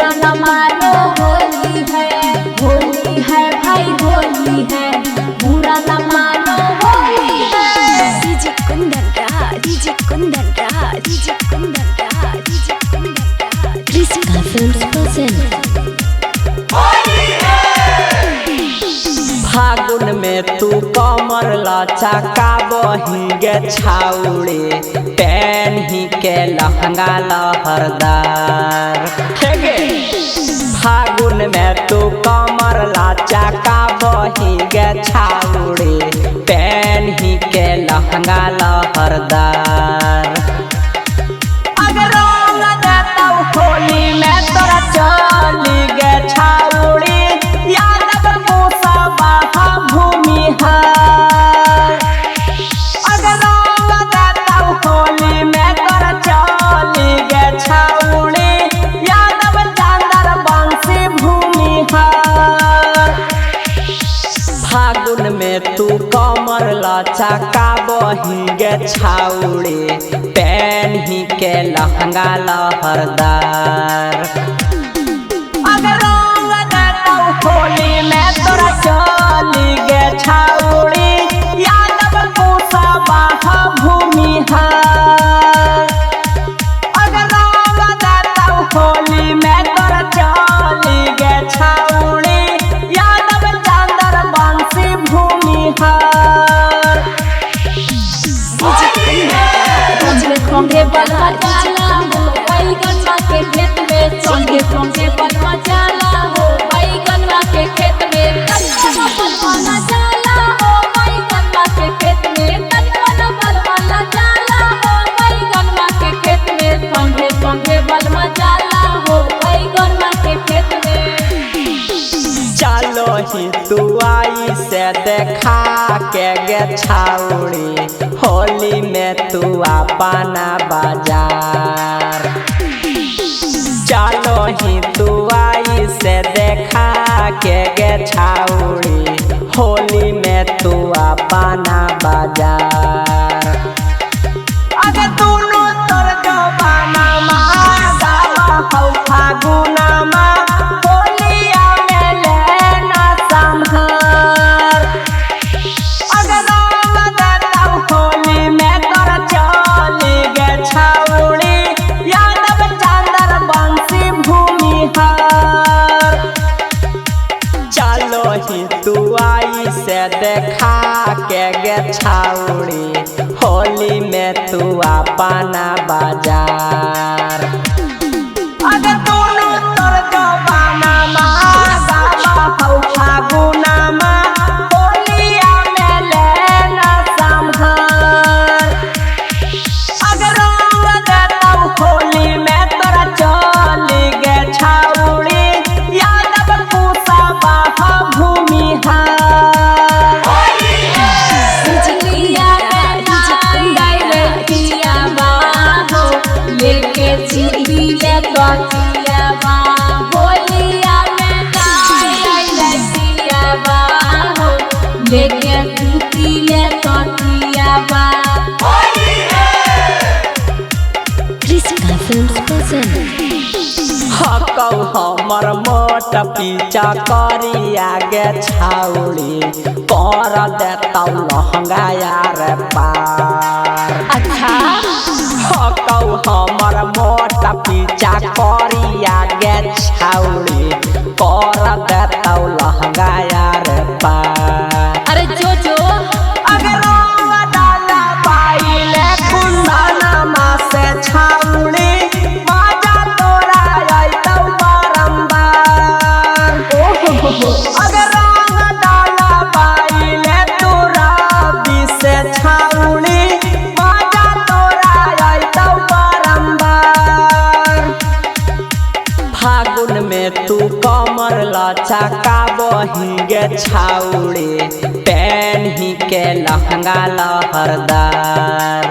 बुरा न मानो होली है भाई होली है, बुरा न मानो होली है। DJ Kundan Raj, DJ Kundan Raj, DJ Kundan Raj, DJ Kundan Raj. Krishna films present. फागुन में तू कमर लचका बही गे छाउड़े, पहनी के लहंगा लहरदार। फागुन में तू कमर लचका बही गे छाउड़े, पहनी के लहंगा लहरदार। अगर रंग देता होली में तोरा चली गे छाउड़ी, यादव कुशवाहा भूमिहार। अगर रंग देता होली में तोरा चली गे छाउड़ी, यादव चांदर बंसी भूमिहार। फागुन में तू कमर लचका बही गे छाउड़े, पहनी के लहंगा लहरदार। अगर रंग देता होली में तोरा चली गे छाउड़ी, यादव कुशवाहा भूमिहार। अगर रंग देता होली में तोरा चली गे छाउड़ी, यादव चांदर बंसी भूमिहार। संगे बलवा जाला हो बैगनवा के खेत में, संगे बलवा जाला हो बैगनवा के खेत में। तनवा बलवा ना जाला हो बैगनवा के खेत में, तनवा बलवा ना जाला हो बैगनवा के खेत में। संगे बलवा जाला हो बैगनवा के खेत में। चलो ही तू आई से देखा के गे छाउड़ी, होली में तू अपना बाजार। चलो ही तू आई से देखा के गे छाउड़ी, होली में तू अपना बाजार। अगर दोनों तोर जवाना गावा हौ फागुनमा, होलिया में लेना संभार। अगर रंग देता होली में तोरा चली गे छाउड़ी, यादव चांदर बंसी भूमिहार। चलो ही तू आई से देखा के गे छाउड़ी, होली में तू अपना बाजार। अगर दोनों तोर जवाना गावा हौ फागुनमा, होलिया में लेना संभार। अगर रंग देता होली में तोरा चली गे छाउड़ी, यादव कुशवाहा भूमिहार। बिजलिया गैरतिया बाहो लेके चिड़ी ले तोतिया बा, होलिया में गैरतिया बाहो लेके चिड़ी ले तोतिया बा। Krishna films present. हकौ हमर मोट पीछा करिया गे छाउड़ी, कर देतौ लहंगा यार पार। अच्छा हकौ हमर मोट पीछा करिया गे छाउड़ी, कर देतौ लहंगा यार पार। अरे जो अगर रंग डाला पाइले कुंदनमा से छाउड़ी, बाजा तोरा अइतौ बारंबार। अगर रंग डाला पाइले तोरा से छाउड़ी, बाजा तोरा अइतौ बारंबार। फागुन में तू कमर लचका बही गे छाउड़ी, पहनी के लहंगा लहरदार।